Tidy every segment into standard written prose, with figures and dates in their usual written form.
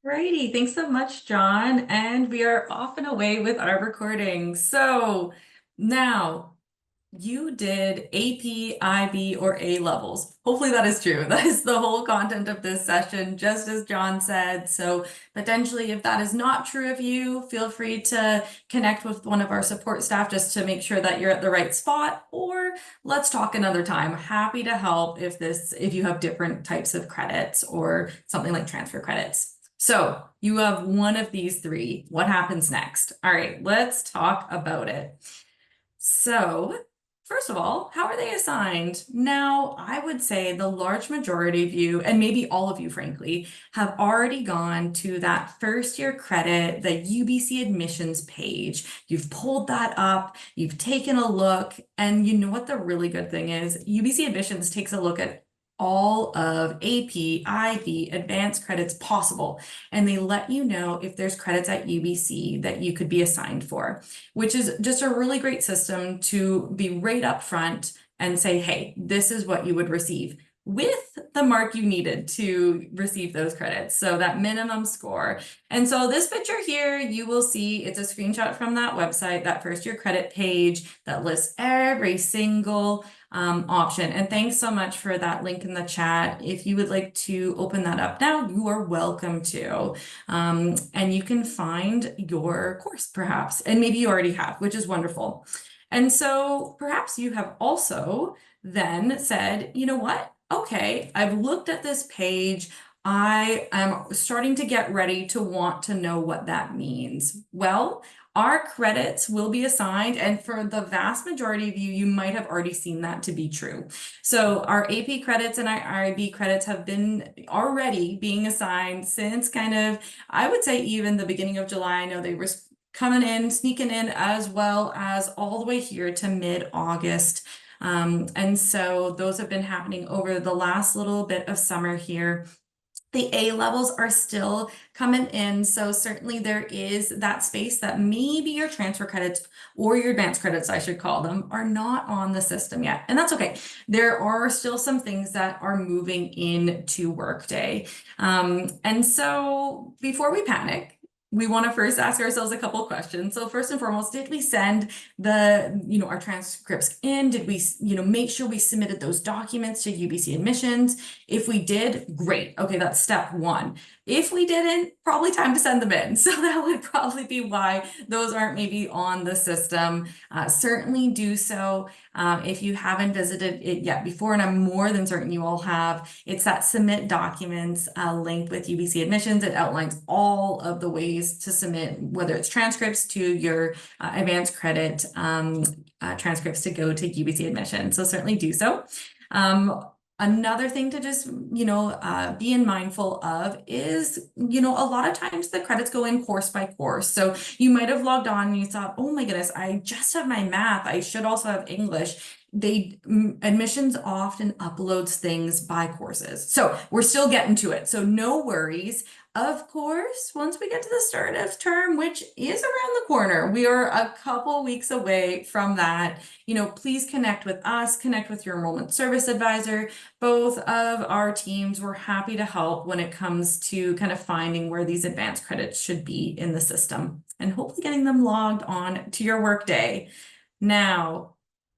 Righty, thanks so much, John. And we are off and away with our recording. So now you did AP, IB, or A levels. Hopefully that is true. That is the whole content of this session, just as John said. So potentially, if that is not true of you, feel free to connect with one of our support staff just to make sure that you're at the right spot, or let's talk another time. Happy to help if you have different types of credits or something like transfer credits. So you have one of these three. What happens next? All right, let's talk about it. So, first of all, how are they assigned? Now, I would say the large majority of you, and maybe all of you, frankly, have already gone to that first year credit, the UBC admissions page. You've pulled that up, you've taken a look, and you know what the really good thing is? UBC admissions takes a look at all of AP, IB, advanced credits possible. And they let you know if there's credits at UBC that you could be assigned for, which is just a really great system to be right up front and say, hey, this is what you would receive with the mark you needed to receive those credits. So that minimum score. And so this picture here, you will see it's a screenshot from that website, that first year credit page that lists every single option. And thanks so much for that link in the chat. If you would like to open that up now, you are welcome to. And you can find your course perhaps, and maybe you already have, which is wonderful. And so perhaps you have also then said, you know what? Okay, I've looked at this page. I am starting to get ready to want to know what that means. Well, our credits will be assigned, and for the vast majority of you, you might have already seen that to be true. So our AP credits and our IB credits have been already being assigned since kind of, I would say even the beginning of July. I know they were coming in, sneaking in, as well as all the way here to mid-August. And so those have been happening over the last little bit of summer here. The A levels are still coming in, so certainly there is that space that maybe your transfer credits or your advanced credits, I should call them, are not on the system yet. And that's okay. There are still some things that are moving into Workday. And so before we panic, we want to first ask ourselves a couple questions. So first and foremost, did we send our transcripts in? Did we, make sure we submitted those documents to UBC admissions? If we did, great. Okay, that's step one. If we didn't, probably time to send them in. So that would probably be why those aren't maybe on the system. Certainly do so if you haven't visited it yet before, and I'm more than certain you all have. It's that submit documents link with UBC admissions. It outlines all of the ways to submit, whether it's transcripts to your advanced credit transcripts to go to UBC admissions. So certainly do so. Another thing to just, be mindful of is, a lot of times the credits go in course by course. So you might have logged on and you thought, oh my goodness, I just have my math. I should also have English. Admissions often uploads things by courses. So we're still getting to it. So no worries. Of course, once we get to the start of term, which is around the corner, we are a couple weeks away from that. Please connect with us, connect with your enrollment service advisor. Both of our teams, we're happy to help when it comes to kind of finding where these advanced credits should be in the system and hopefully getting them logged on to your workday. Now,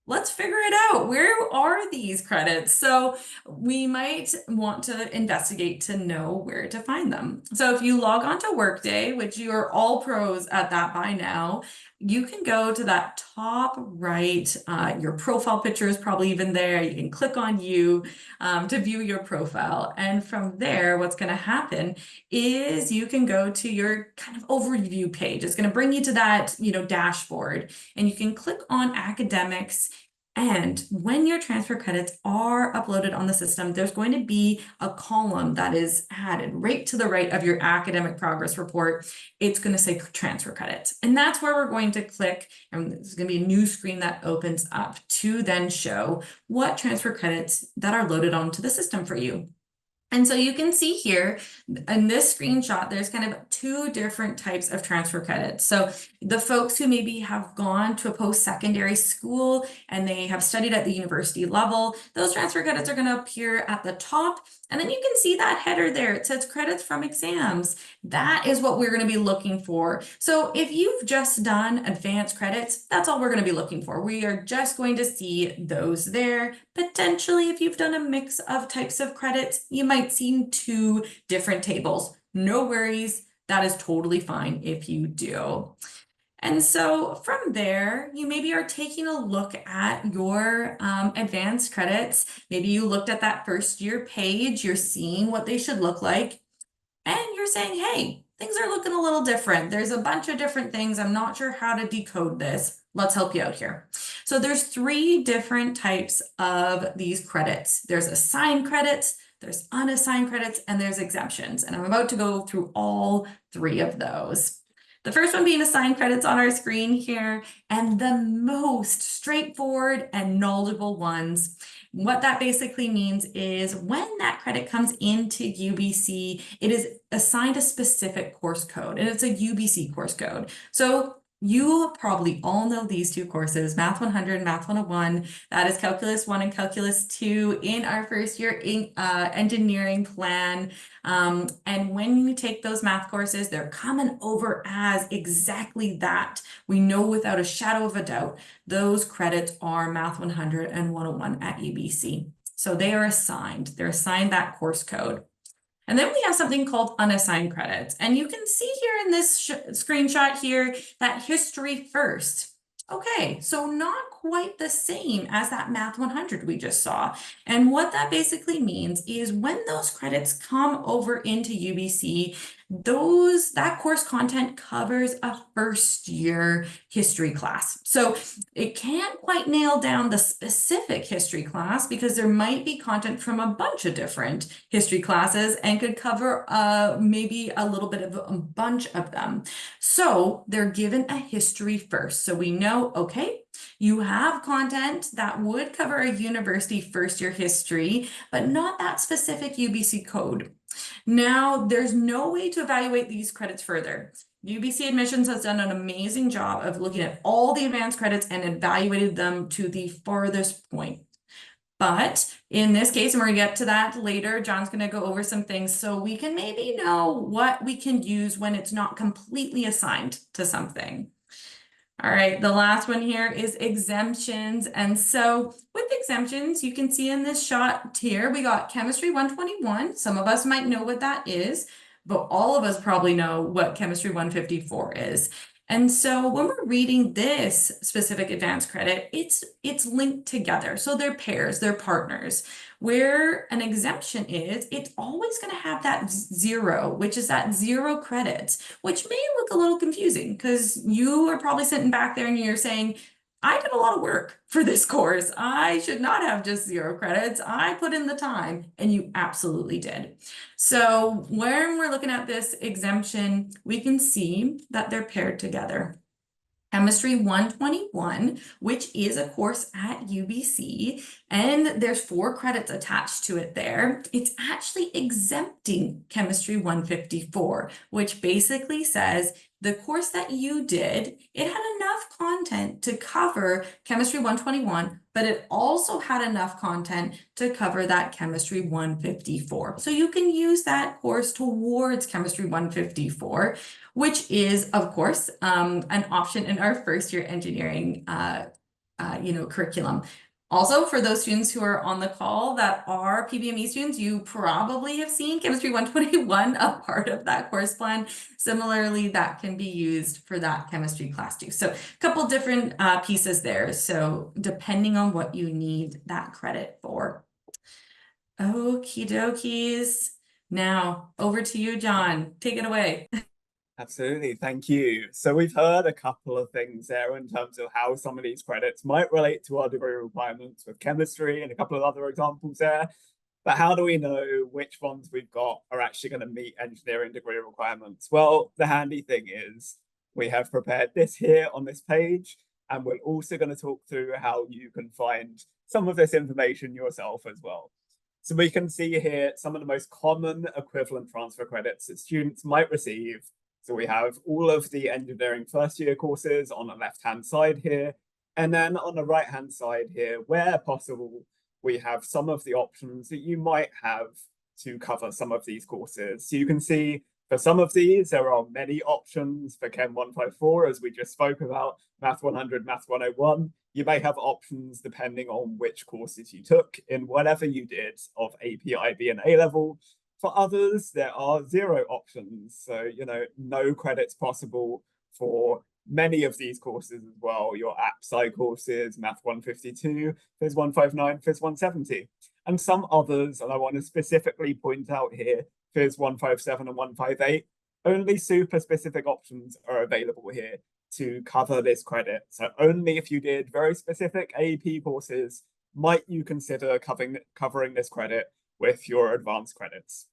let's figure it out. Where are these credits? So we might want to investigate to know where to find them. So if you log on to Workday, which you are all pros at that by now, you can go to that top right. Your profile picture is probably even there. You can click on you to view your profile. And from there, what's going to happen is you can go to your kind of overview page. It's going to bring you to that, dashboard, and you can click on academics. And when your transfer credits are uploaded on the system, there's going to be a column that is added right to the right of your academic progress report. It's going to say transfer credits. And that's where we're going to click. And there's going to be a new screen that opens up to then show what transfer credits that are loaded onto the system for you. And so you can see here in this screenshot, there's kind of two different types of transfer credits. So the folks who maybe have gone to a post-secondary school and they have studied at the university level, those transfer credits are going to appear at the top. And then you can see that header there. It says credits from exams. That is what we're going to be looking for. So if you've just done advanced credits, that's all we're going to be looking for. We are just going to see those there. Potentially, if you've done a mix of types of credits, you might see two different tables. No worries. That is totally fine if you do. And so from there, you maybe are taking a look at your advanced credits. Maybe you looked at that first year page, you're seeing what they should look like, and you're saying, hey, things are looking a little different. There's a bunch of different things. I'm not sure how to decode this. Let's help you out here. So there's three different types of these credits. There's assigned credits, there's unassigned credits, and there's exemptions. And I'm about to go through all three of those. The first one being assigned credits on our screen here, and the most straightforward and knowledgeable ones. What that basically means is when that credit comes into UBC, it is assigned a specific course code, and it's a UBC course code. So you probably all know these two courses, Math 100 and Math 101. That is Calculus 1 and Calculus 2 in our first year engineering plan. And when you take those math courses, they're coming over as exactly that. We know without a shadow of a doubt, those credits are Math 100 and 101 at UBC. So they are assigned. They're assigned that course code. And then we have something called unassigned credits. And you can see here in this screenshot here that history first. Okay, so not quite the same as that Math 100 we just saw. And what that basically means is when those credits come over into UBC, that course content covers a first year history class. So it can't quite nail down the specific history class because there might be content from a bunch of different history classes and could cover maybe a little bit of a bunch of them. So they're given a history first. So we know, okay, you have content that would cover a university first year history, but not that specific UBC code. Now, there's no way to evaluate these credits further. UBC Admissions has done an amazing job of looking at all the advanced credits and evaluated them to the farthest point. But in this case, and we're gonna get to that later, John's gonna go over some things so we can maybe know what we can use when it's not completely assigned to something. All right, the last one here is exemptions. And so with exemptions, you can see in this shot here, we got Chemistry 121. Some of us might know what that is, but all of us probably know what Chemistry 154 is. And so when we're reading this specific advanced credit, it's linked together. So they're pairs, they're partners. Where an exemption is, it's always going to have that zero, which is that 0 credits, which may look a little confusing because you are probably sitting back there and you're saying, I did a lot of work for this course. I should not have just 0 credits. I put in the time, and you absolutely did. So when we're looking at this exemption, we can see that they're paired together. Chemistry 121, which is a course at UBC, and there's 4 credits attached to it there. It's actually exempting Chemistry 154, which basically says the course that you did, it had enough content to cover Chemistry 121, but it also had enough content to cover that Chemistry 154. So you can use that course towards Chemistry 154, which is, of course, an option in our first year engineering curriculum. Also, for those students who are on the call that are PBME students, you probably have seen Chemistry 121, a part of that course plan. Similarly, that can be used for that chemistry class too. So a couple different pieces there. So depending on what you need that credit for. Okie dokies. Now over to you, John. Take it away. Absolutely, thank you. So we've heard a couple of things there in terms of how some of these credits might relate to our degree requirements with chemistry and a couple of other examples there. But how do we know which ones we've got are actually going to meet engineering degree requirements? Well, the handy thing is we have prepared this here on this page, and we're also going to talk through how you can find some of this information yourself as well. So we can see here some of the most common equivalent transfer credits that students might receive. So we have all of the engineering first year courses on the left-hand side here. And then on the right-hand side here, where possible, we have some of the options that you might have to cover some of these courses. So you can see for some of these, there are many options for Chem 154, as we just spoke about, Math 100, Math 101. You may have options depending on which courses you took in whatever you did of AP, IB, and A level. For others, there are zero options. So, no credits possible for many of these courses as well. Your App Sci courses, Math 152, Phys 159, Phys 170. And some others, and I want to specifically point out here, Phys 157 and 158, only super specific options are available here to cover this credit. So only if you did very specific AP courses might you consider covering this credit with your advanced credits.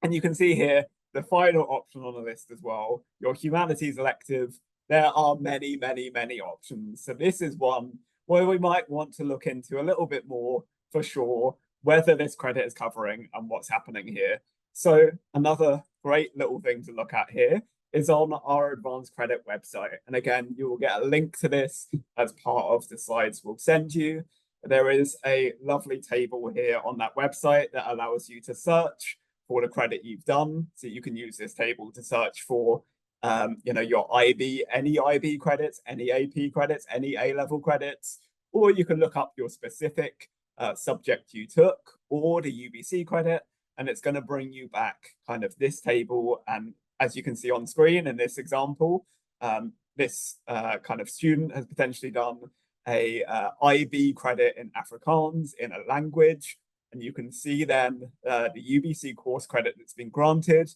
And you can see here the final option on the list as well, your humanities elective. There are many, many, many options. So this is one where we might want to look into a little bit more for sure whether this credit is covering and what's happening here. So another great little thing to look at here is on our advanced credit website. And again, you will get a link to this as part of the slides we'll send you. There is a lovely table here on that website that allows you to search for the credit you've done. So you can use this table to search for your IB, any IB credits, any AP credits, any A-level credits, or you can look up your specific subject you took or the UBC credit, and it's going to bring you back kind of this table. And as you can see on screen in this example, this kind of student has potentially done a IB credit in Afrikaans in a language, and you can see then the UBC course credit that's been granted,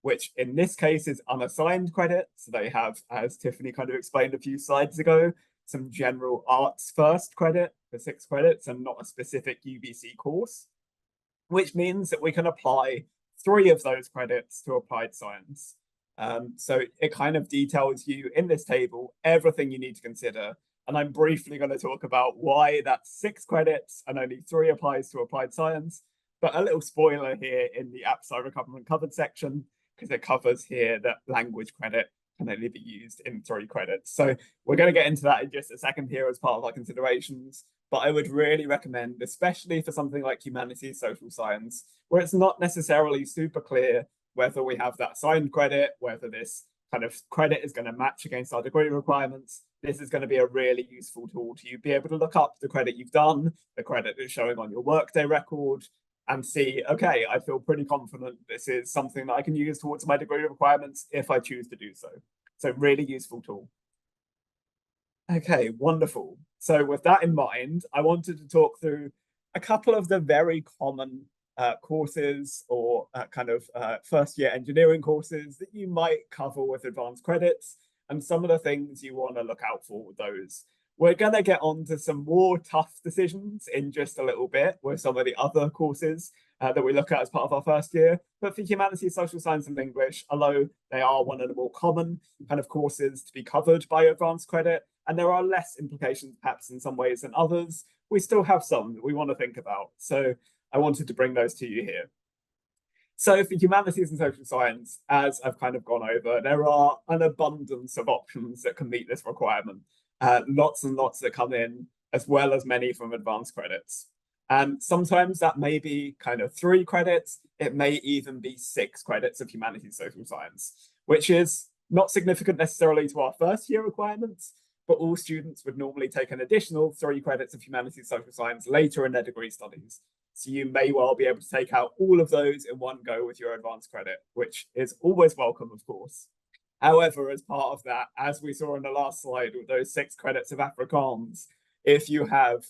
which in this case is unassigned credit. So they have, as Tiffany kind of explained a few slides ago, some general arts first credit for 6 credits and not a specific UBC course, which means that we can apply 3 of those credits to applied science. So it kind of details you in this table everything you need to consider. And I'm briefly going to talk about why that's 6 credits and only 3 applies to applied science. But a little spoiler here in the App Sci Recovered and Covered section, because it covers here that language credit can only be used in 3 credits. So we're going to get into that in just a second here as part of our considerations. But I would really recommend, especially for something like humanities, social science, where it's not necessarily super clear whether we have that assigned credit, whether this kind of credit is going to match against our degree requirements. This is going to be a really useful tool to you be able to look up the credit you've done, the credit that's showing on your workday record, and see, okay, I feel pretty confident this is something that I can use towards my degree requirements if I choose to do so. So really useful tool. Okay, wonderful. So with that in mind, I wanted to talk through a couple of the very common courses or first year engineering courses that you might cover with advanced credits and some of the things you want to look out for with those. We're going to get on to some more tough decisions in just a little bit with some of the other courses that we look at as part of our first year. But for humanities, social science, and English, although they are one of the more common kind of courses to be covered by advanced credit, and there are less implications perhaps in some ways than others, we still have some that we want to think about. So I wanted to bring those to you here. So for humanities and social science, as I've kind of gone over, there are an abundance of options that can meet this requirement. Lots and lots that come in, as well as many from advanced credits. And sometimes that may be kind of 3 credits. It may even be 6 credits of humanities, social science, which is not significant necessarily to our first year requirements, but all students would normally take an additional 3 credits of humanities, social science later in their degree studies. So you may well be able to take out all of those in one go with your advanced credit, which is always welcome, of course. However, as part of that, as we saw in the last slide with those 6 credits of Afrikaans, if you have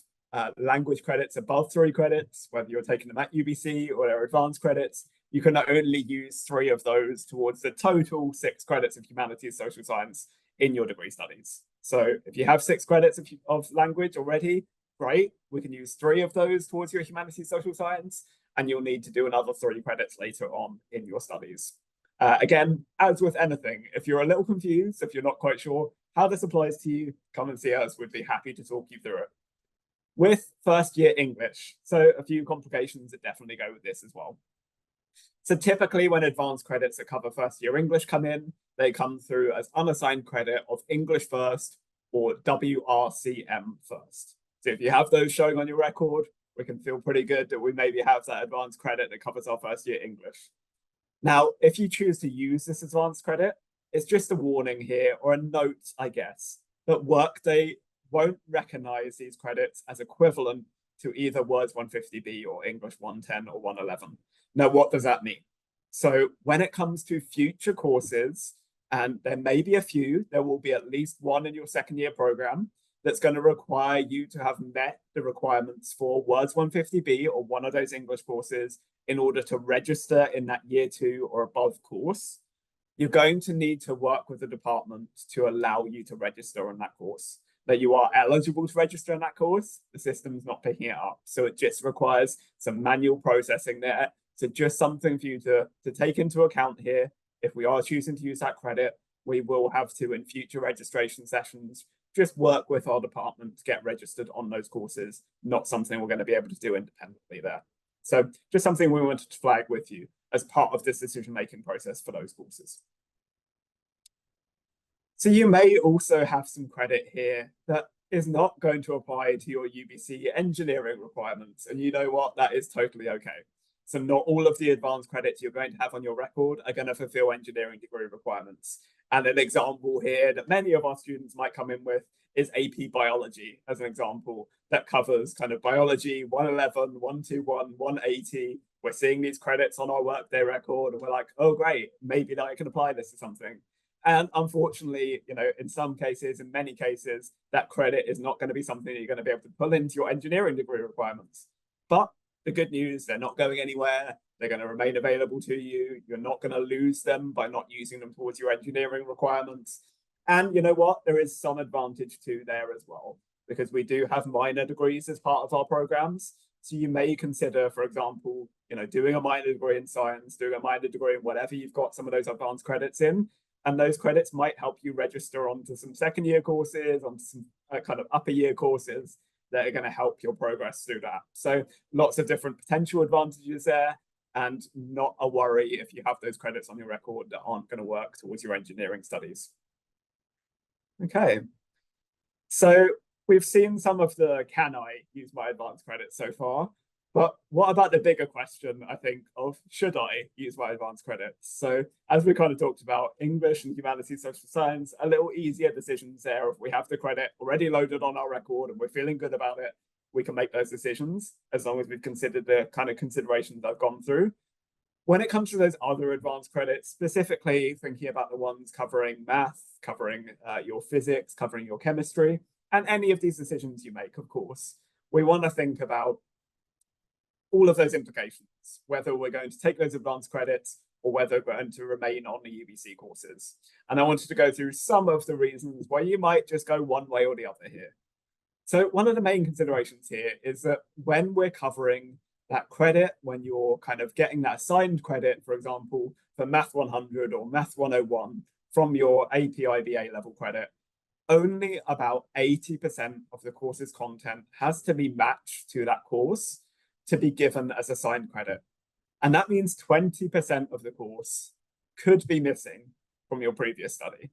language credits above 3 credits, whether you're taking them at UBC or they're advanced credits, you can only use 3 of those towards the total 6 credits of humanities, social science in your degree studies. So if you have 6 credits of language already, great. We can use 3 of those towards your humanities, social science, and you'll need to do another 3 credits later on in your studies. Again, as with anything, if you're a little confused, if you're not quite sure how this applies to you, come and see us. We'd be happy to talk you through it. with first year English. So a few complications that definitely go with this as well. So typically when advanced credits that cover first year English come in, they come through as unassigned credit of English first or WRCM first. So if you have those showing on your record, we can feel pretty good that we maybe have that advanced credit that covers our first year English. Now, if you choose to use this advanced credit, it's just a warning here, or a note, I guess, that Workday won't recognize these credits as equivalent to either Words 150B or English 110 or 111. Now, what does that mean? So when it comes to future courses, and there may be a few, there will be at least one in your second year program that's going to require you to have met the requirements for Words 150B or one of those English courses in order to register in that year 2 or above course. You're going to need to work with the department to allow you to register on that course. That you are eligible to register in that course, the system's not picking it up. So it just requires some manual processing there. So just something for you to take into account here. If we are choosing to use that credit, we will have to, in future registration sessions, just work with our department to get registered on those courses, not something we're going to be able to do independently there. So just something we wanted to flag with you as part of this decision-making process for those courses. So you may also have some credit here that is not going to apply to your UBC engineering requirements. And you know what? That is totally okay. So not all of the advanced credits you're going to have on your record are going to fulfill engineering degree requirements. And an example here that many of our students might come in with is AP Biology as an example that covers kind of biology 111, 121, 180. We're seeing these credits on our Workday record and we're like, oh, great, maybe that I can apply this to something. And unfortunately, you know, in some cases, in many cases, that credit is not going to be something that you're going to be able to pull into your engineering degree requirements. But the good news, they're not going anywhere. They're going to remain available to you. You're not going to lose them by not using them towards your engineering requirements. And you know what? There is some advantage too there as well, because we do have minor degrees as part of our programs. So you may consider, for example, you know, doing a minor degree in science, doing a minor degree in whatever you've got some of those advanced credits in. And those credits might help you register onto some second year courses, onto some kind of upper year courses that are going to help your progress through that. So lots of different potential advantages there, and not a worry if you have those credits on your record that aren't going to work towards your engineering studies. Okay, so we've seen some of the can I use my advanced credits so far, but what about the bigger question, I think, of should I use my advanced credits? So as we kind of talked about, English and humanities, social science, a little easier decisions there. If we have the credit already loaded on our record and we're feeling good about it, we can make those decisions as long as we've considered the kind of considerations I've gone through. When it comes to those other advanced credits, specifically thinking about the ones covering math, covering your physics, covering your chemistry, and any of these decisions you make, of course, we want to think about all of those implications, whether we're going to take those advanced credits or whether we're going to remain on the UBC courses. And I wanted to go through some of the reasons why you might just go one way or the other here. So one of the main considerations here is that when we're covering that credit, when you're kind of getting that assigned credit, for example, for Math 100 or Math 101 from your APIBA level credit, only about 80% of the course's content has to be matched to that course to be given as assigned credit. And that means 20% of the course could be missing from your previous study.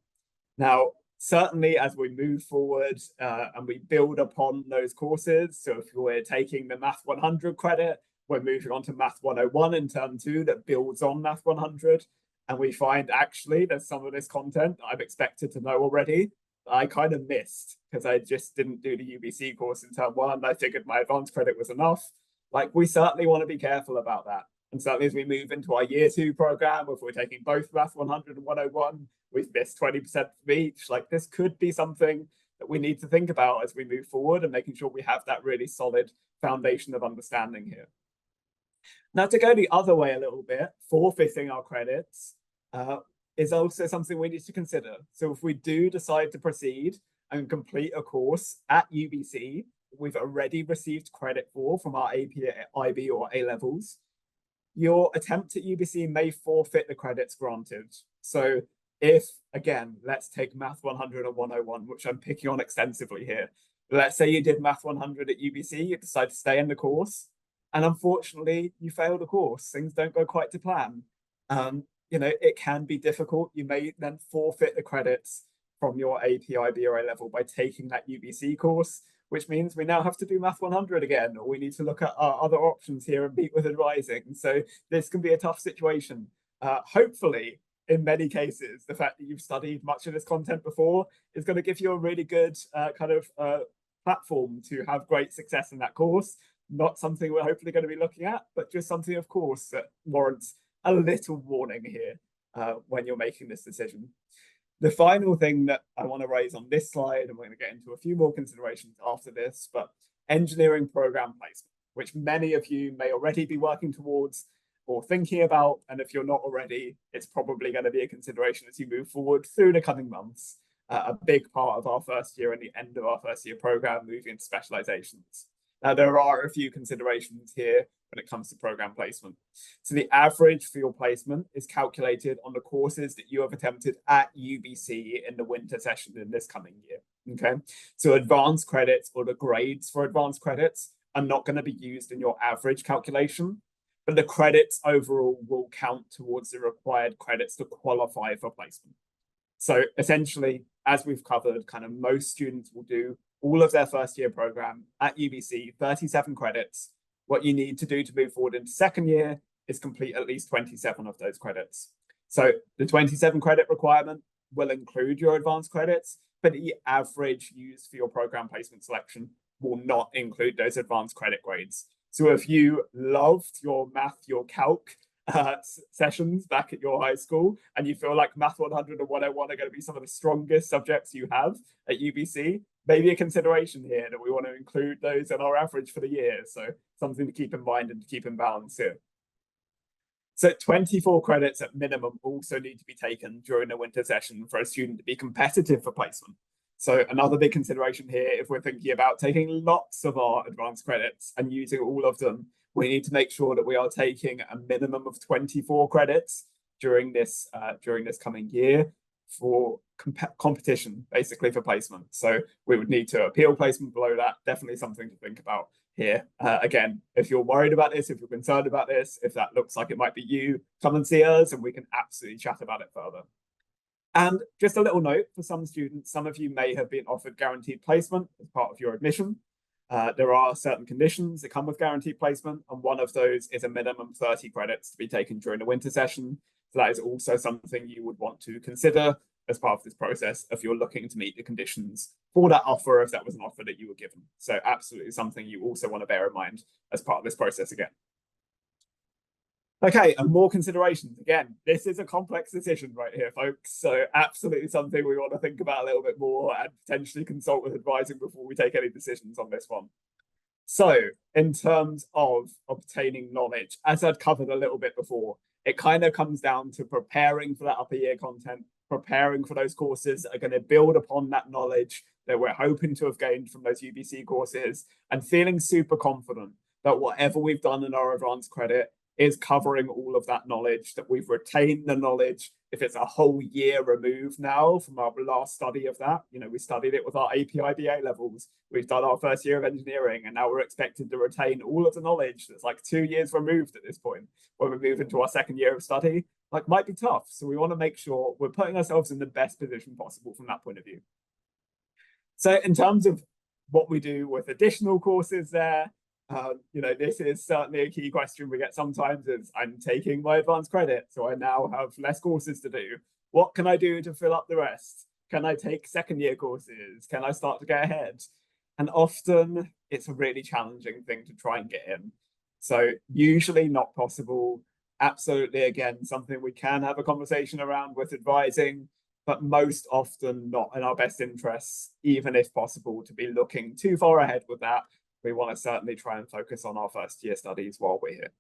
Now, certainly as we move forward and we build upon those courses, so if we're taking the Math 100 credit, we're moving on to Math 101 in term 2 that builds on Math 100, and we find actually there's some of this content I'm expected to know already I kind of missed because I just didn't do the UBC course in term 1. I figured my advanced credit was enough. Like, we certainly want to be careful about that. And certainly as we move into our year 2 program, if we're taking both Math 100 and 101, we've missed 20% from each. Like, this could be something that we need to think about as we move forward and making sure we have that really solid foundation of understanding here. Now, to go the other way a little bit, forfeiting our credits is also something we need to consider. So if we do decide to proceed and complete a course at UBC, we've already received credit for from our AP, IB, or A levels, your attempt at UBC may forfeit the credits granted. So if, again, let's take Math 100 and 101, which I'm picking on extensively here. Let's say you did Math 100 at UBC, you decide to stay in the course, and unfortunately you fail the course. Things don't go quite to plan. It can be difficult. You may then forfeit the credits from your AP, IB, or A level by taking that UBC course, which means we now have to do Math 100 again, or we need to look at our other options here and meet with advising. So this can be a tough situation. Hopefully, in many cases, the fact that you've studied much of this content before is going to give you a really good platform to have great success in that course. Not something we're hopefully going to be looking at, but just something, of course, that warrants a little warning here when you're making this decision. The final thing that I want to raise on this slide, and we're going to get into a few more considerations after this, but engineering program placement, which many of you may already be working towards or thinking about. And if you're not already, it's probably going to be a consideration as you move forward through the coming months. A big part of our first year and the end of our first year program, moving into specializations. Now, there are a few considerations here when it comes to program placement. So the average for your placement is calculated on the courses that you have attempted at UBC in the winter session in this coming year. Okay, so advanced credits or the grades for advanced credits are not going to be used in your average calculation, but the credits overall will count towards the required credits to qualify for placement. So essentially, as we've covered, kind of most students will do all of their first year program at UBC, 37 credits. What you need to do to move forward into second year is complete at least 27 of those credits. So the 27 credit requirement will include your advanced credits, but the average used for your program placement selection will not include those advanced credit grades. So if you loved your math, your calc sessions back at your high school, and you feel like Math 100 and 101 are going to be some of the strongest subjects you have at UBC, maybe a consideration here that we want to include those in our average for the year. So something to keep in mind and to keep in balance here. So 24 credits at minimum also need to be taken during the winter session for a student to be competitive for placement. So another big consideration here, if we're thinking about taking lots of our advanced credits and using all of them, we need to make sure that we are taking a minimum of 24 credits during this coming year for competition, basically for placement. So we would need to appeal placement below that. Definitely something to think about here. Again, if you're worried about this, if you're concerned about this, if that looks like it might be you, come and see us and we can absolutely chat about it further. And just a little note for some students, some of you may have been offered guaranteed placement as part of your admission. There are certain conditions that come with guaranteed placement, and one of those is a minimum 30 credits to be taken during the winter session. So that is also something you would want to consider as part of this process if you're looking to meet the conditions for that offer, if that was an offer that you were given. So absolutely something you also want to bear in mind as part of this process again. Okay, and more considerations. Again, this is a complex decision right here, folks. So absolutely something we want to think about a little bit more and potentially consult with advising before we take any decisions on this one. So in terms of obtaining knowledge, as I'd covered a little bit before, it kind of comes down to preparing for that upper year content, preparing for those courses that are going to build upon that knowledge that we're hoping to have gained from those UBC courses, and feeling super confident that whatever we've done in our advanced credit is covering all of that knowledge, that we've retained the knowledge. If it's a whole year removed now from our last study of that, we studied it with our API/BA levels. We've done our first year of engineering, and now we're expected to retain all of the knowledge that's like 2 years removed at this point. When we move into our second year of study, might be tough. So we want to make sure we're putting ourselves in the best position possible from that point of view. So in terms of what we do with additional courses there, this is certainly a key question we get sometimes is, I'm taking my advanced credit, so I now have less courses to do. What can I do to fill up the rest? Can I take second year courses? Can I start to get ahead? And often it's a really challenging thing to try and get in. So usually not possible. Absolutely, again, something we can have a conversation around with advising, but most often not in our best interests, even if possible, to be looking too far ahead with that. We want to certainly try and focus on our first year studies while we're here.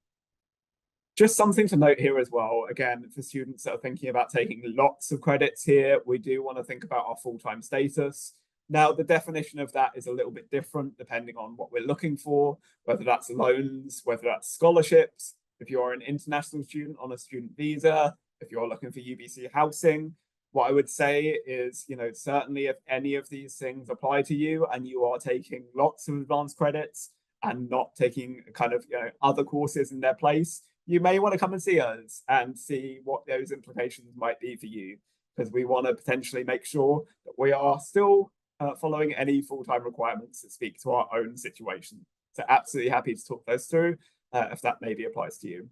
Just something to note here as well, again, for students that are thinking about taking lots of credits here, we do want to think about our full-time status. Now, the definition of that is a little bit different depending on what we're looking for, whether that's loans, whether that's scholarships, if you're an international student on a student visa, if you're looking for UBC housing. What I would say is, certainly if any of these things apply to you and you are taking lots of advanced credits and not taking kind of, other courses in their place, you may want to come and see us and see what those implications might be for you, because we want to potentially make sure that we are still following any full-time requirements that speak to our own situation. So absolutely happy to talk those through if that maybe applies to you.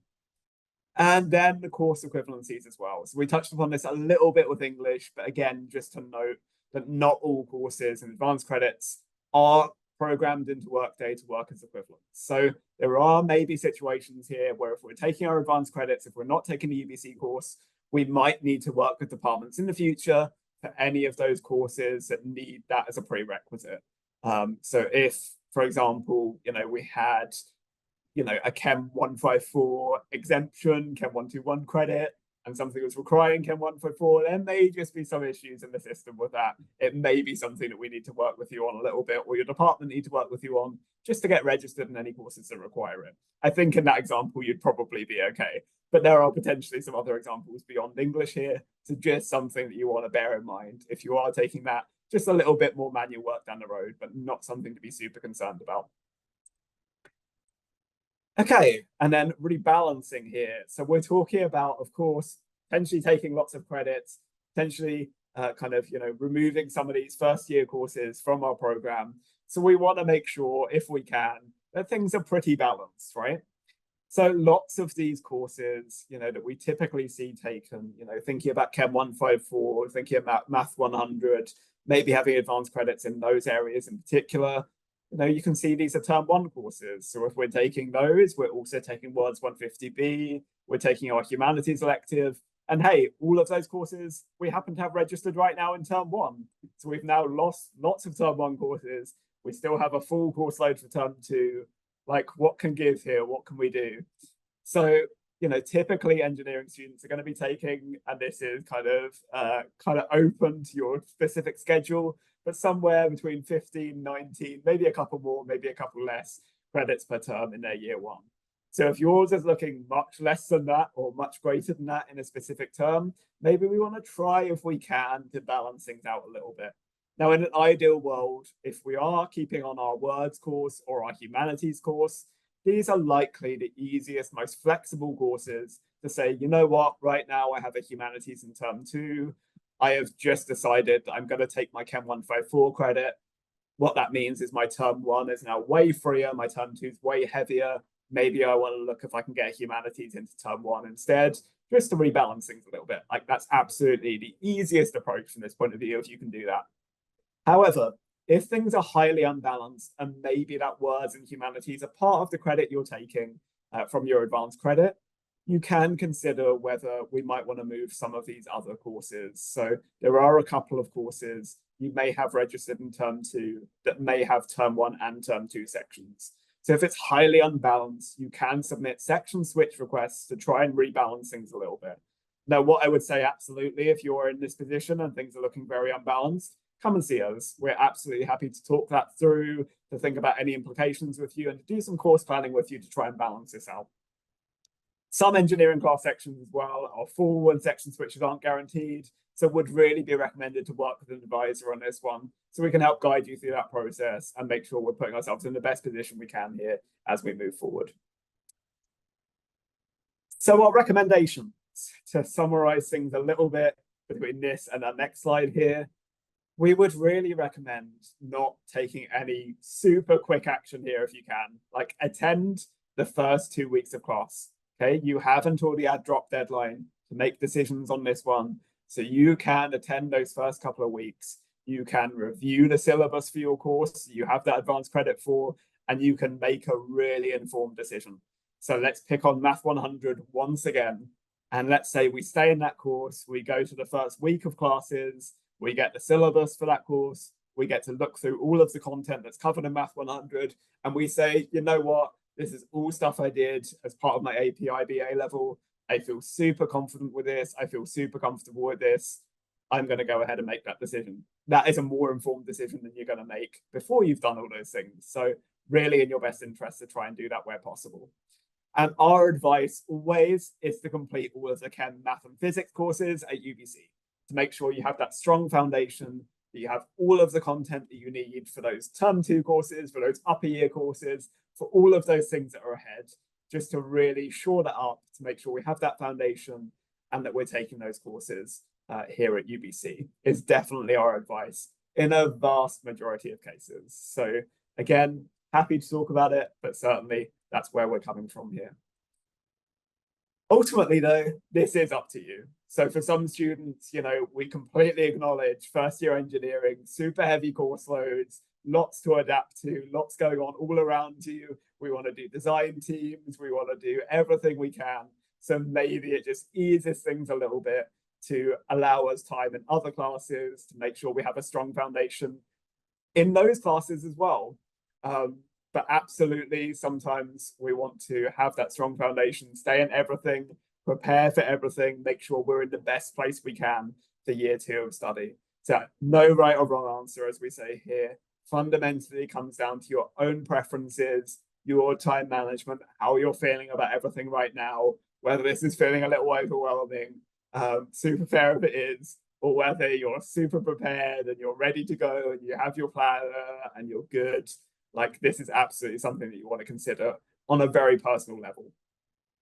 And then the course equivalencies as well. So we touched upon this a little bit with English, but again, just to note that not all courses and advanced credits are programmed into Workday to work as equivalents. So there are maybe situations here where if we're taking our advanced credits, if we're not taking the UBC course, we might need to work with departments in the future for any of those courses that need that as a prerequisite. So if, for example, we had a Chem 154 exemption, Chem 121 credit, and something was requiring Chem 154, there may just be some issues in the system with that. It may be something that we need to work with you on a little bit, or your department need to work with you on, just to get registered in any courses that require it. I think in that example, you'd probably be okay. But there are potentially some other examples beyond English here. So just something that you want to bear in mind if you are taking that, just a little bit more manual work down the road, but not something to be super concerned about. Okay, and then rebalancing here. So we're talking about, of course, potentially taking lots of credits, potentially removing some of these first year courses from our program. So we want to make sure, if we can, that things are pretty balanced, right? So lots of these courses, that we typically see taken, thinking about Chem 154, thinking about Math 100, maybe having advanced credits in those areas in particular. You can see these are term one courses. So if we're taking those, we're also taking Words 150B, we're taking our humanities elective. And hey, all of those courses we happen to have registered right now in term one. So we've now lost lots of term one courses. We still have a full course load for term two. Like, what can give here? What can we do? So, typically engineering students are going to be taking, and this is kind of open to your specific schedule, but somewhere between 15, 19, maybe a couple more, maybe a couple less credits per term in their year one. So if yours is looking much less than that or much greater than that in a specific term, maybe we want to try, if we can, to balance things out a little bit. Now, in an ideal world, if we are keeping on our words course or our humanities course, these are likely the easiest, most flexible courses to say, you know what, right now I have a humanities in term two. I have just decided that I'm going to take my Chem 154 credit. What that means is my term one is now way freer. My term two is way heavier. Maybe I want to look if I can get humanities into term one instead, just to rebalance things a little bit. Like, that's absolutely the easiest approach from this point of view if you can do that. However, if things are highly unbalanced and maybe that words and humanities are part of the credit you're taking from your advanced credit, you can consider whether we might want to move some of these other courses. So there are a couple of courses you may have registered in term two that may have term one and term two sections. So if it's highly unbalanced, you can submit section switch requests to try and rebalance things a little bit. Now, what I would say, absolutely, if you're in this position and things are looking very unbalanced, come and see us. We're absolutely happy to talk that through, to think about any implications with you, and to do some course planning with you to try and balance this out. Some engineering class sections as well are full and section switches aren't guaranteed. So would really be recommended to work with an advisor on this one, so we can help guide you through that process and make sure we're putting ourselves in the best position we can here as we move forward. So our recommendations, to summarize things a little bit between this and our next slide here, we would really recommend not taking any super quick action here if you can. Like, attend the first 2 weeks of class. Okay, you have until the ad drop deadline to make decisions on this one. So you can attend those first couple of weeks. You can review the syllabus for your course. You have that advanced credit for, and you can make a really informed decision. So let's pick on Math 100 once again. And let's say we stay in that course. We go to the first week of classes. We get the syllabus for that course. We get to look through all of the content that's covered in Math 100. And we say, you know what? This is all stuff I did as part of my AP/IB level. I feel super confident with this. I feel super comfortable with this. I'm going to go ahead and make that decision. That is a more informed decision than you're going to make before you've done all those things. So really in your best interest to try and do that where possible. And our advice always is to complete all of the Chem, Math and Physics courses at UBC. to make sure you have that strong foundation, that you have all of the content that you need for those term 2 courses, for those upper year courses, for all of those things that are ahead, just to really shore that up, to make sure we have that foundation and that we're taking those courses here at UBC is definitely our advice in a vast majority of cases. So again, happy to talk about it, but certainly that's where we're coming from here. Ultimately, though, this is up to you. So for some students, we completely acknowledge first year engineering, super heavy course loads, lots to adapt to, lots going on all around you. We want to do design teams, we want to do everything we can. So maybe it just eases things a little bit to allow us time in other classes, to make sure we have a strong foundation in those classes as well. But absolutely, sometimes we want to have that strong foundation, stay in everything, prepare for everything, make sure we're in the best place we can for year 2 of study. So no right or wrong answer, as we say here. Fundamentally comes down to your own preferences, your time management, how you're feeling about everything right now, whether this is feeling a little overwhelming, super fair if it is, or whether you're super prepared and you're ready to go and you have your planner and you're good. Like, this is absolutely something that you want to consider on a very personal level.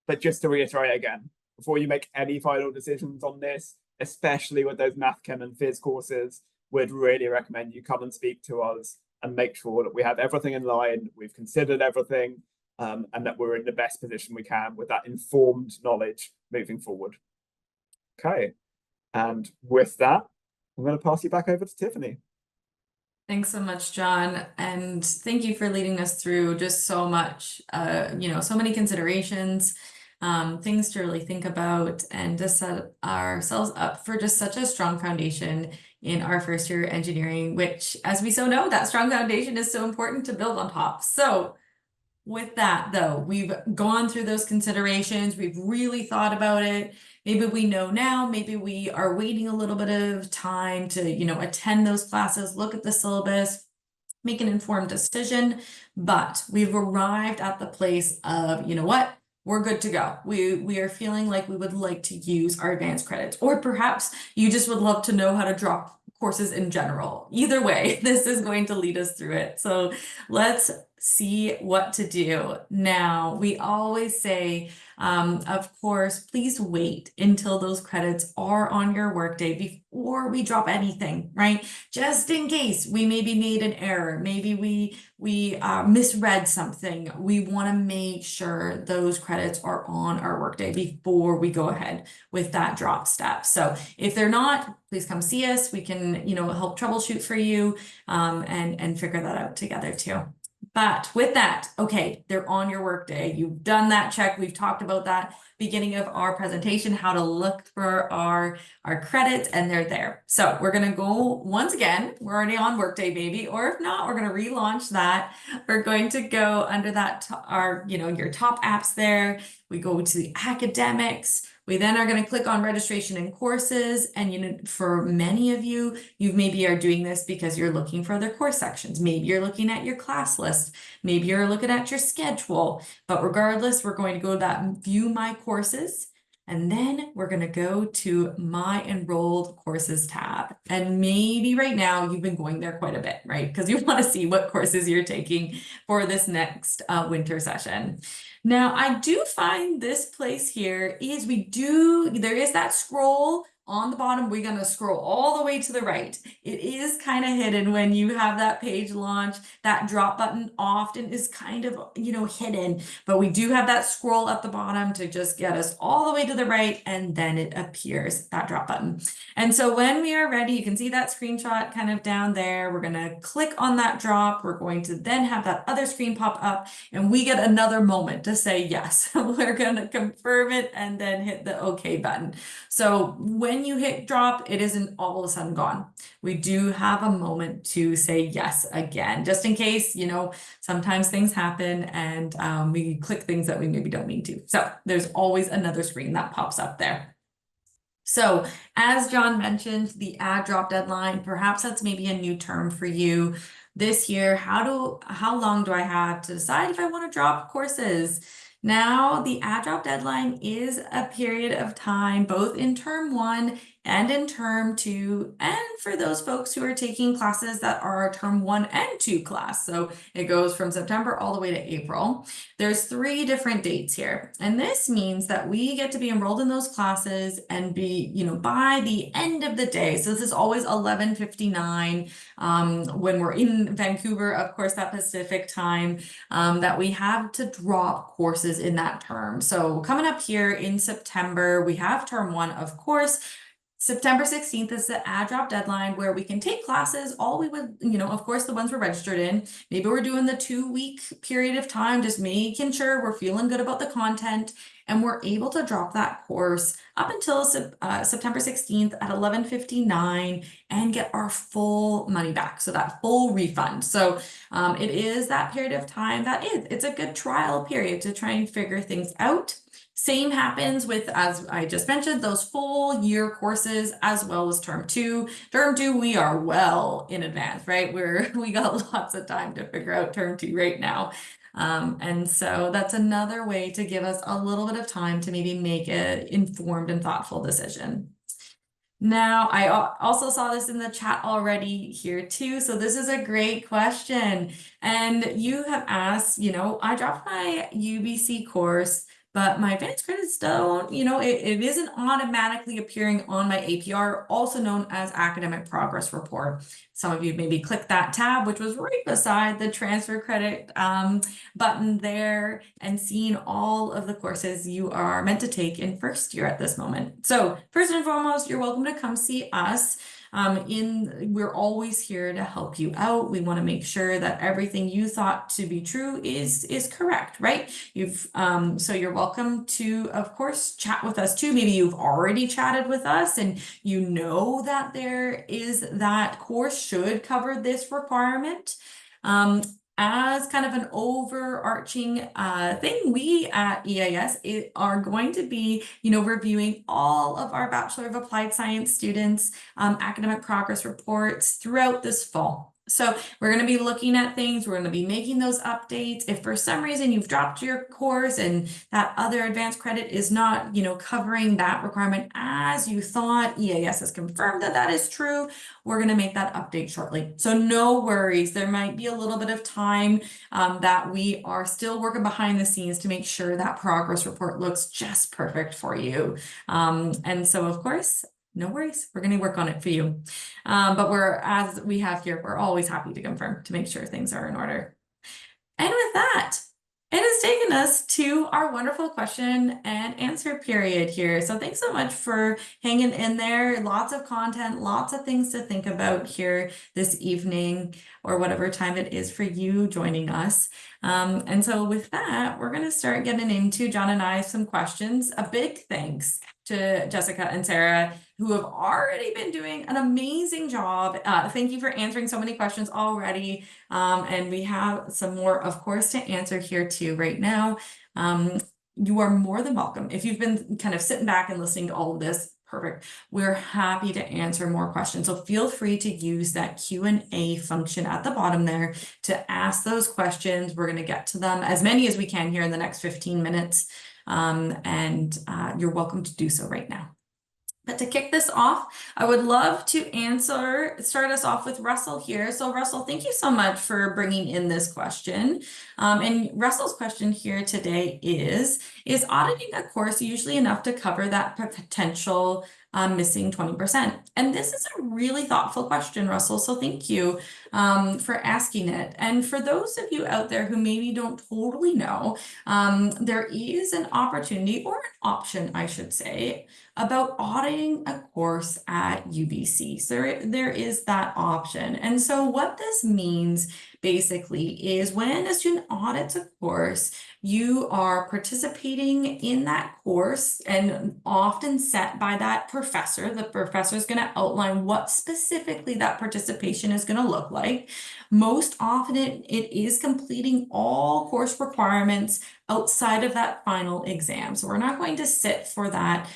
But just to reiterate again, before you make any final decisions on this, especially with those math, chem, and phys courses, we'd really recommend you come and speak to us and make sure that we have everything in line, we've considered everything, and that we're in the best position we can with that informed knowledge moving forward. Okay, and with that, I'm going to pass you back over to Tiffany. Thanks so much, John, and thank you for leading us through just so much, so many considerations, things to really think about, and to set ourselves up for just such a strong foundation in our first year engineering, which, as we so know, that strong foundation is so important to build on top. So with that, though, we've gone through those considerations, we've really thought about it. Maybe we know now, maybe we are waiting a little bit of time to, attend those classes, look at the syllabus, make an informed decision. But we've arrived at the place of, what? We're good to go. We are feeling like we would like to use our advanced credits, or perhaps you just would love to know how to drop courses in general. Either way, this is going to lead us through it. So let's see what to do. Now, we always say, of course, please wait until those credits are on your workday before we drop anything, right? Just in case we maybe made an error, maybe we misread something. We want to make sure those credits are on our workday before we go ahead with that drop step. So if they're not, please come see us. We can, help troubleshoot for you, and figure that out together too. But with that, okay, they're on your workday. You've done that check. We've talked about that beginning of our presentation, how to look for our credits, and they're there. So we're going to go once again. We're already on workday, maybe, or if not, we're going to relaunch that. We're going to go under that, your top apps there. We go to the academics. We then are going to click on registration and courses. And, for many of you, you maybe are doing this because you're looking for other course sections. Maybe you're looking at your class list. Maybe you're looking at your schedule. But regardless, we're going to go to that view my courses. And then we're going to go to my enrolled courses tab. And maybe right now you've been going there quite a bit, right? Because you want to see what courses you're taking for this next winter session. Now, I do find this place here is there is that scroll on the bottom. We're going to scroll all the way to the right. It is kind of hidden when you have that page launch. That drop button often is kind of, hidden, but we do have that scroll at the bottom to just get us all the way to the right, and then it appears, that drop button. And so when we are ready, you can see that screenshot kind of down there. We're going to click on that drop. We're going to then have that other screen pop up, and we get another moment to say yes. We're going to confirm it and then hit the OK button. So when you hit drop, it isn't all of a sudden gone. We do have a moment to say yes again, just in case, sometimes things happen and we click things that we maybe don't mean to. So there's always another screen that pops up there. So as John mentioned, the add drop deadline, perhaps that's maybe a new term for you this year. How long do I have to decide if I want to drop courses? Now, the add drop deadline is a period of time, both in term 1 and in term 2, and for those folks who are taking classes that are term 1 and 2 class. So it goes from September all the way to April. There's 3 different dates here, and this means that we get to be enrolled in those classes and be, by the end of the day. So this is always 11:59 when we're in Vancouver, of course, that Pacific time, that we have to drop courses in that term. So coming up here in September, we have term 1, of course. September 16th is the add drop deadline where we can take classes. All we would, of course, the ones we're registered in. Maybe we're doing the 2-week period of time, just making sure we're feeling good about the content, and we're able to drop that course up until September 16th at 11:59 and get our full money back. So that full refund. So it is that period of time it's a good trial period to try and figure things out. Same happens with, as I just mentioned, those full year courses as well as term 2. Term 2, we are well in advance, right? We got lots of time to figure out term 2 right now. And so that's another way to give us a little bit of time to maybe make an informed and thoughtful decision. Now, I also saw this in the chat already here too. So this is a great question. And you have asked, I dropped my UBC course, but my advanced credits don't, it isn't automatically appearing on my APR, also known as Academic Progress Report. Some of you maybe clicked that tab, which was right beside the transfer credit button there, and seen all of the courses you are meant to take in first year at this moment. So first and foremost, you're welcome to come see us. We're always here to help you out. We want to make sure that everything you thought to be true is correct, right? So you're welcome to, of course, chat with us too. Maybe you've already chatted with us and you know that that course should cover this requirement. As kind of an overarching thing, we at EAS are going to be, reviewing all of our Bachelor of Applied Science students' academic progress reports throughout this fall. So we're going to be looking at things, we're going to be making those updates. If for some reason you've dropped your course and that other advanced credit is not, covering that requirement as you thought, EAS has confirmed that is true, we're going to make that update shortly. So no worries, there might be a little bit of time that we are still working behind the scenes to make sure that progress report looks just perfect for you. And so of course, no worries, we're going to work on it for you. But as we have here, we're always happy to confirm to make sure things are in order. And with that, it has taken us to our wonderful question and answer period here. So thanks so much for hanging in there. Lots of content, lots of things to think about here this evening or whatever time it is for you joining us. And so with that, we're going to start getting into John and I some questions. A big thanks to Jessica and Sarah, who have already been doing an amazing job. Thank you for answering so many questions already. And we have some more, of course, to answer here too right now. You are more than welcome. If you've been kind of sitting back and listening to all of this, perfect. We're happy to answer more questions. So feel free to use that Q&A function at the bottom there to ask those questions. We're going to get to them, as many as we can here in the next 15 minutes. And you're welcome to do so right now. But to kick this off, I would love to start us off with Russell here. So Russell, thank you so much for bringing in this question. And Russell's question here today is auditing a course usually enough to cover that potential missing 20%? And this is a really thoughtful question, Russell. So thank you for asking it. And for those of you out there who maybe don't totally know, there is an opportunity or an option, I should say, about auditing a course at UBC. So there is that option. And so what this means basically is when a student audits a course, you are participating in that course and often set by that professor. The professor is going to outline what specifically that participation is going to look like. Most often it is completing all course requirements outside of that final exam. So we're not going to sit for that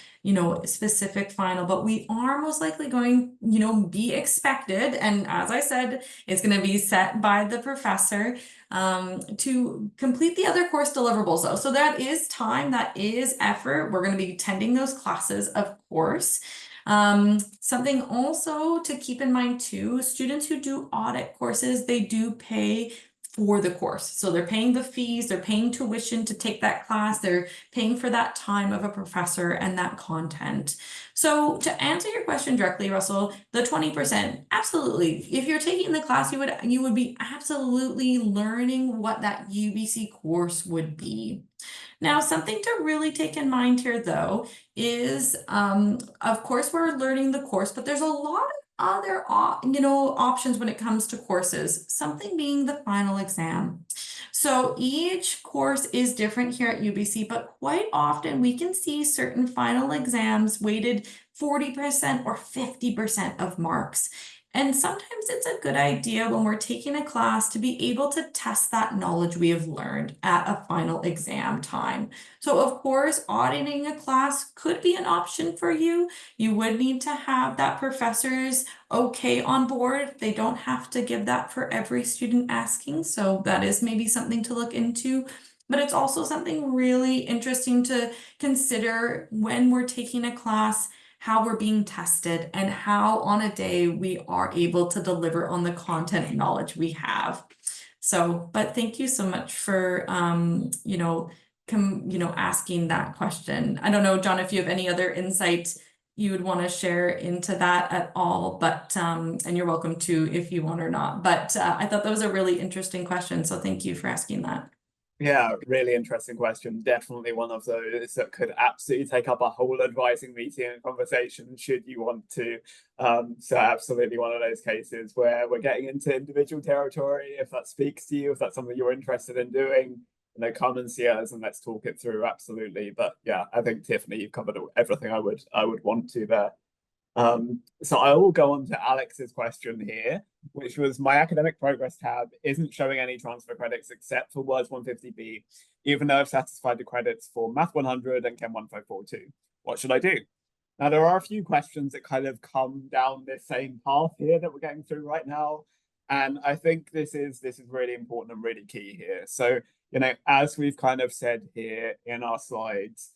specific final, but we are most likely going, be expected. And as I said, it's going to be set by the professor to complete the other course deliverables though. So that is time, that is effort. We're going to be attending those classes, of course. Something also to keep in mind too, students who do audit courses, they do pay for the course. So they're paying the fees, they're paying tuition to take that class, they're paying for that time of a professor and that content. So to answer your question directly, Russell, the 20%, absolutely. If you're taking the class, you would be absolutely learning what that UBC course would be. Now, something to really take in mind here, though, is of course, we're learning the course, but there's a lot of other options when it comes to courses, something being the final exam. So each course is different here at UBC, but quite often we can see certain final exams weighted 40% or 50% of marks. And sometimes it's a good idea when we're taking a class to be able to test that knowledge we have learned at a final exam time. So of course, auditing a class could be an option for you. You would need to have that professor's okay on board. They don't have to give that for every student asking. So that is maybe something to look into. But it's also something really interesting to consider when we're taking a class, how we're being tested, and how on a day we are able to deliver on the content knowledge we have. So, but thank you so much for asking that question. I don't know, John, if you have any other insights you would want to share into that at all, but and you're welcome to if you want or not. But I thought that was a really interesting question, so thank you for asking that. Yeah, really interesting question. Definitely one of those that could absolutely take up a whole advising meeting and conversation should you want to. So absolutely one of those cases where we're getting into individual territory. If that speaks to you, if that's something you're interested in doing, come and see us and let's talk it through. Absolutely. But yeah, I think Tiffany, you've covered everything I would want to there. So I will go on to Alex's question here, which was my academic progress tab isn't showing any transfer credits except for Words 150B, even though I've satisfied the credits for Math 100 and Chem 1542. What should I do? Now, there are a few questions that kind of come down this same path here that we're getting through right now. And I think this is really important and really key here. So, as we've kind of said here in our slides,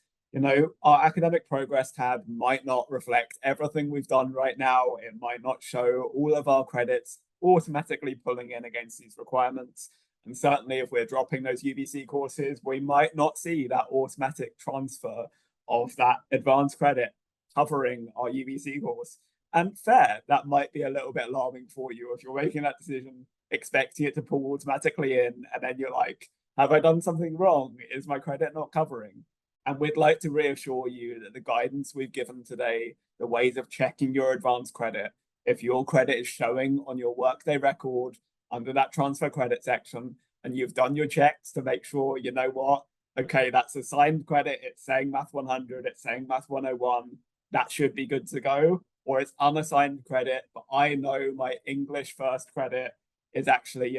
our academic progress tab might not reflect everything we've done right now. It might not show all of our credits automatically pulling in against these requirements. And certainly if we're dropping those UBC courses, we might not see that automatic transfer of that advanced credit covering our UBC course. And fair, that might be a little bit alarming for you if you're making that decision, expecting it to pull automatically in, and then you're like, have I done something wrong? Is my credit not covering? And we'd like to reassure you that the guidance we've given today, the ways of checking your advanced credit, if your credit is showing on your workday record under that transfer credit section, and you've done your checks to make sure, you know what, okay, that's assigned credit, it's saying Math 100, it's saying Math 101, that should be good to go. Or it's unassigned credit, but I know my English first credit is actually,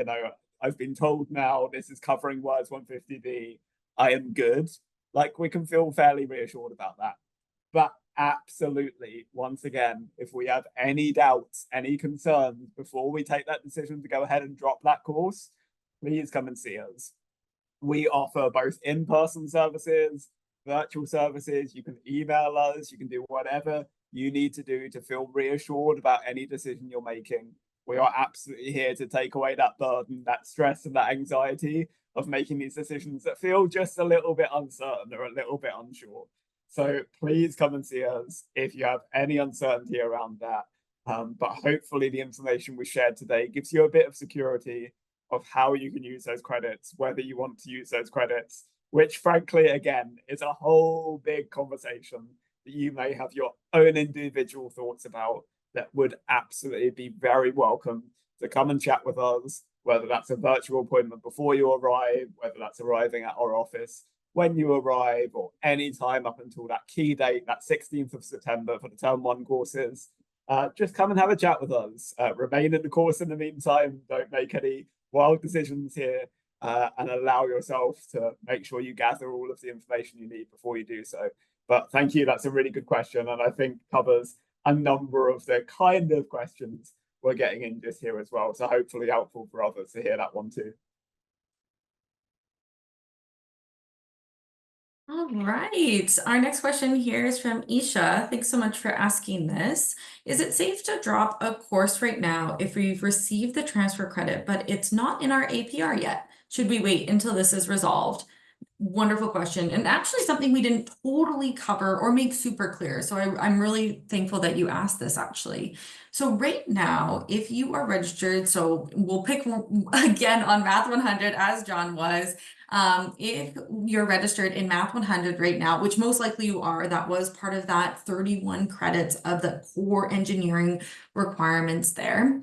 I've been told now this is covering Words 150B, I am good. Like we can feel fairly reassured about that. But absolutely, once again, if we have any doubts, any concerns before we take that decision to go ahead and drop that course, please come and see us. We offer both in-person services, virtual services. You can email us, you can do whatever you need to do to feel reassured about any decision you're making. We are absolutely here to take away that burden, that stress, and that anxiety of making these decisions that feel just a little bit uncertain or a little bit unsure. So please come and see us if you have any uncertainty around that. But hopefully the information we shared today gives you a bit of security of how you can use those credits, whether you want to use those credits, which frankly, again, is a whole big conversation that you may have your own individual thoughts about that would absolutely be very welcome to come and chat with us, whether that's a virtual appointment before you arrive, whether that's arriving at our office when you arrive, or any time up until that key date, that 16th of September for the term one courses. Just come and have a chat with us. Remain in the course in the meantime. Don't make any wild decisions here, and allow yourself to make sure you gather all of the information you need before you do so. But thank you. That's a really good question, and I think covers a number of the kind of questions we're getting in just here as well. So hopefully helpful for others to hear that one too. All right. Our next question here is from Isha. Thanks so much for asking this. Is it safe to drop a course right now if we've received the transfer credit, but it's not in our APR yet? Should we wait until this is resolved? Wonderful question, and actually something we didn't totally cover or make super clear. So I'm really thankful that you asked this actually. So right now, if you are registered, so we'll pick again on Math 100 as John was. If you're registered in Math 100 right now, which most likely you are, that was part of that 31 credits of the core engineering requirements there.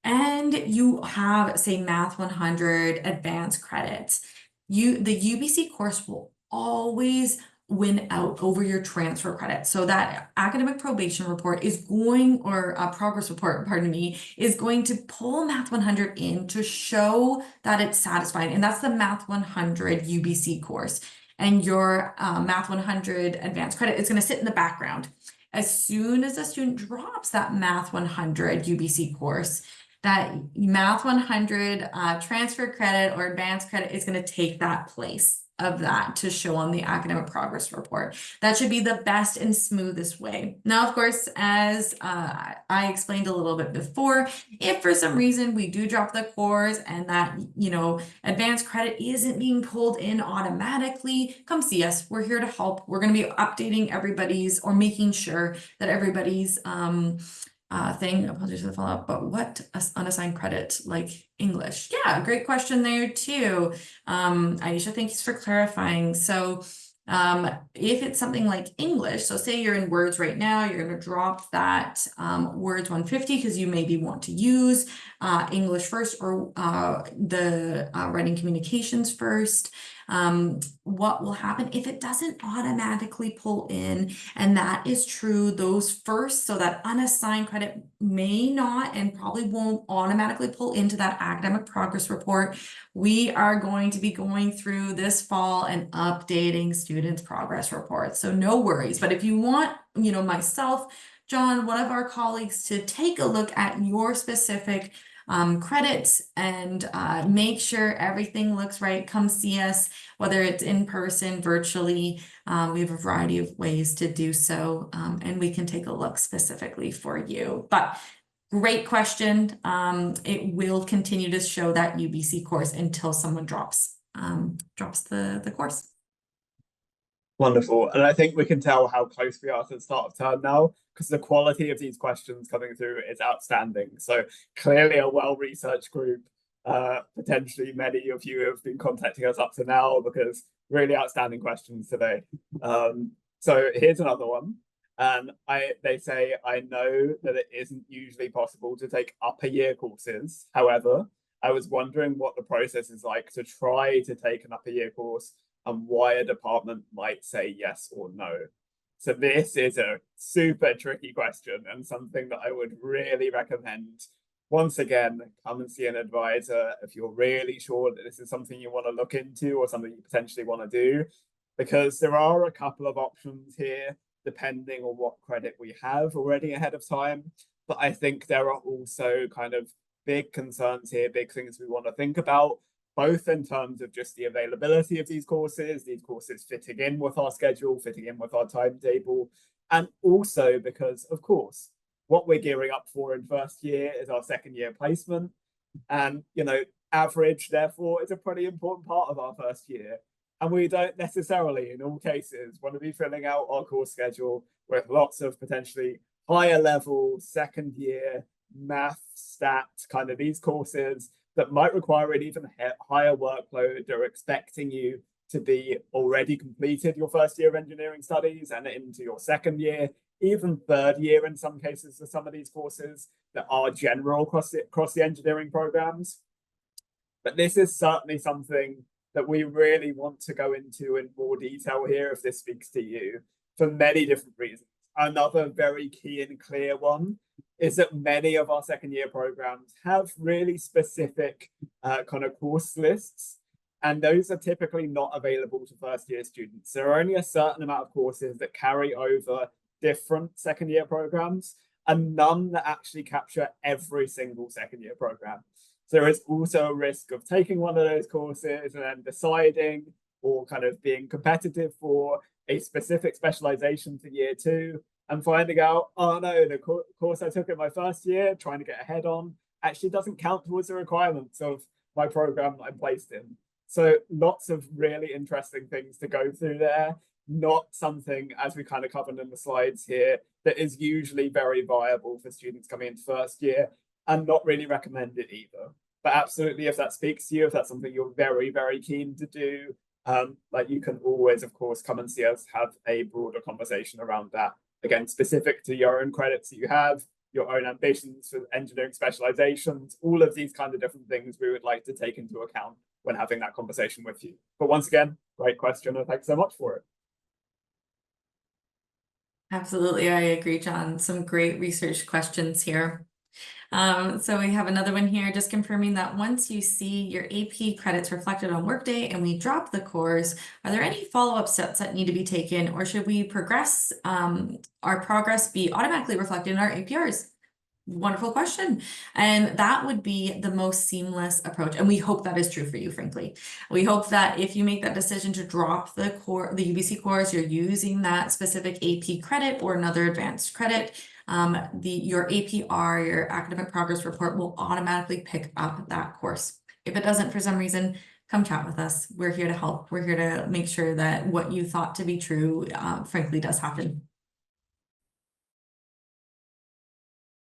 And you have, say, Math 100 advanced credits. The UBC course will always win out over your transfer credit. So that academic probation report is going, or a progress report, pardon me, is going to pull Math 100 in to show that it's satisfied. And that's the Math 100 UBC course. And your Math 100 advanced credit is going to sit in the background. As soon as a student drops that Math 100 UBC course, that Math 100 transfer credit or advanced credit is going to take that place of that to show on the academic progress report. That should be the best and smoothest way. Now, of course, as I explained a little bit before, if for some reason we do drop the course and that, advanced credit isn't being pulled in automatically, come see us. We're here to help. We're going to be updating everybody's or making sure that everybody's thing. Apologies for the follow-up, but what unassigned credit like English? Yeah, great question there too. Aisha, thanks for clarifying. So if it's something like English, so say you're in words right now, you're going to drop that words 150 because you maybe want to use English first or the writing communications first. What will happen if it doesn't automatically pull in? And that is true, those first, so that unassigned credit may not and probably won't automatically pull into that academic progress report. We are going to be going through this fall and updating students' progress reports. So no worries. But if you want, myself, John, one of our colleagues to take a look at your specific credits and make sure everything looks right, come see us, whether it's in person, virtually. We have a variety of ways to do so, and we can take a look specifically for you. But great question. It will continue to show that UBC course until someone drops the course. Wonderful. And I think we can tell how close we are to the start of term now because the quality of these questions coming through is outstanding. So clearly a well-researched group. Potentially many of you have been contacting us up to now because really outstanding questions today. So here's another one. And they say, I know that it isn't usually possible to take upper year courses. However, I was wondering what the process is like to try to take an upper year course and why a department might say yes or no. So this is a super tricky question and something that I would really recommend. Once again, come and see an advisor if you're really sure that this is something you want to look into or something you potentially want to do, because there are a couple of options here depending on what credit we have already ahead of time. But I think there are also kind of big concerns here, big things we want to think about, both in terms of just the availability of these courses fitting in with our schedule, fitting in with our timetable, and also because, of course, what we're gearing up for in first year is our second year placement. And, average, therefore, is a pretty important part of our first year. And we don't necessarily, in all cases, want to be filling out our course schedule with lots of potentially higher level second year math, stat, kind of these courses that might require an even higher workload. They're expecting you to be already completed your first year of engineering studies and into your second year, even third year in some cases for some of these courses that are general across the engineering programs. But this is certainly something that we really want to go into in more detail here if this speaks to you for many different reasons. Another very key and clear one is that many of our second year programs have really specific kind of course lists, and those are typically not available to first year students. There are only a certain amount of courses that carry over different second year programs and none that actually capture every single second year program. So there is also a risk of taking one of those courses and then deciding or kind of being competitive for a specific specialization for year two and finding out, oh no, the course I took in my first year, trying to get ahead on, actually doesn't count towards the requirements of my program that I'm placed in. So lots of really interesting things to go through there. Not something, as we kind of covered in the slides here, that is usually very viable for students coming into first year, and not really recommended either. But absolutely, if that speaks to you, if that's something you're very, very keen to do, like you can always, of course, come and see us, have a broader conversation around that. Again, specific to your own credits that you have, your own ambitions for engineering specializations, all of these kind of different things we would like to take into account when having that conversation with you. But once again, great question, and thanks so much for it. Absolutely, I agree, John. Some great research questions here. So we have another one here, just confirming that once you see your AP credits reflected on Workday and we drop the course, are there any follow-up steps that need to be taken, or should we progress, our progress be automatically reflected in our APRs? Wonderful question. And that would be the most seamless approach. And we hope that is true for you, frankly. We hope that if you make that decision to drop the UBC course, you're using that specific AP credit or another advanced credit, your APR, your academic progress report, will automatically pick up that course. If it doesn't for some reason, come chat with us. We're here to help. We're here to make sure that what you thought to be true, frankly, does happen.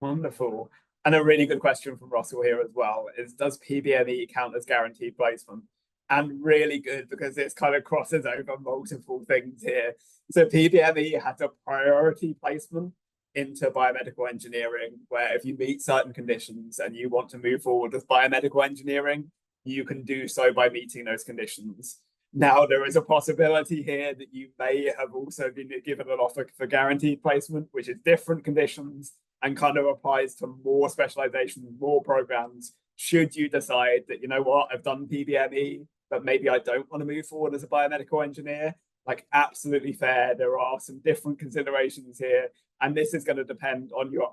Wonderful. And a really good question from Russell here as well is, does PBME count as guaranteed placement? And really good, because this kind of crosses over multiple things here. So PBME has a priority placement into biomedical engineering, where if you meet certain conditions and you want to move forward with biomedical engineering, you can do so by meeting those conditions. Now, there is a possibility here that you may have also been given an offer for guaranteed placement, which is different conditions and kind of applies to more specializations, more programs. Should you decide that, you know what, I've done PBME, but maybe I don't want to move forward as a biomedical engineer, like absolutely fair. There are some different considerations here, and this is going to depend on your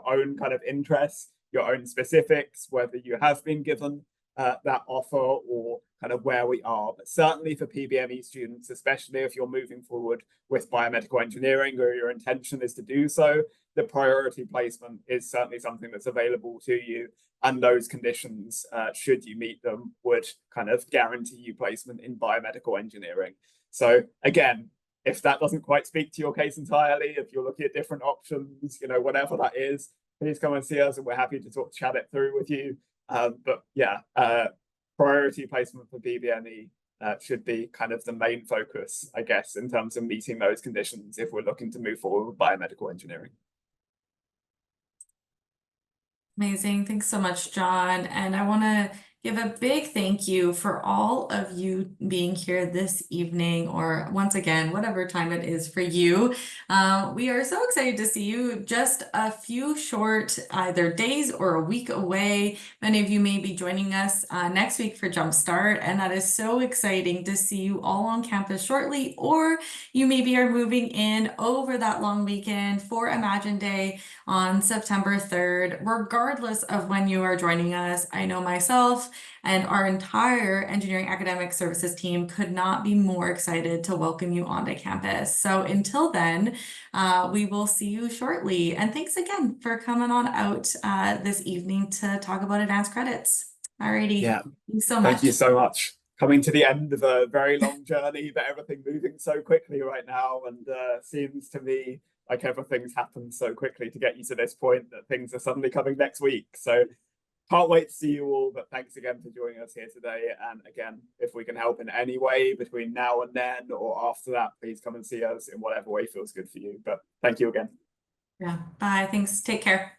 own kind of interests, your own specifics, whether you have been given that offer or kind of where we are. But certainly for PBME students, especially if you're moving forward with biomedical engineering or your intention is to do so, the priority placement is certainly something that's available to you. And those conditions, should you meet them, would kind of guarantee you placement in biomedical engineering. So again, if that doesn't quite speak to your case entirely, if you're looking at different options, you know, whatever that is, please come and see us and we're happy to chat it through with you. But yeah, priority placement for PBME should be kind of the main focus, I guess, in terms of meeting those conditions if we're looking to move forward with biomedical engineering. Amazing. Thanks so much, John. And I want to give a big thank you for all of you being here this evening, or once again, whatever time it is for you. We are so excited to see you, just a few short either days or a week away. Many of you may be joining us next week for Jumpstart, and that is so exciting to see you all on campus shortly, or you maybe are moving in over that long weekend for Imagine Day on September 3rd. Regardless of when you are joining us, I know myself and our entire engineering academic services team could not be more excited to welcome you onto campus. So until then, we will see you shortly. And thanks again for coming on out this evening to talk about advanced credits. Alrighty. Yeah. Thanks so much. Thank you so much. Coming to the end of a very long journey, but everything moving so quickly right now. And seems to me like everything's happened so quickly to get you to this point that things are suddenly coming next week. So can't wait to see you all, but thanks again for joining us here today. And again, if we can help in any way between now and then or after that, please come and see us in whatever way feels good for you. But thank you again. Yeah. Bye. Thanks. Take care.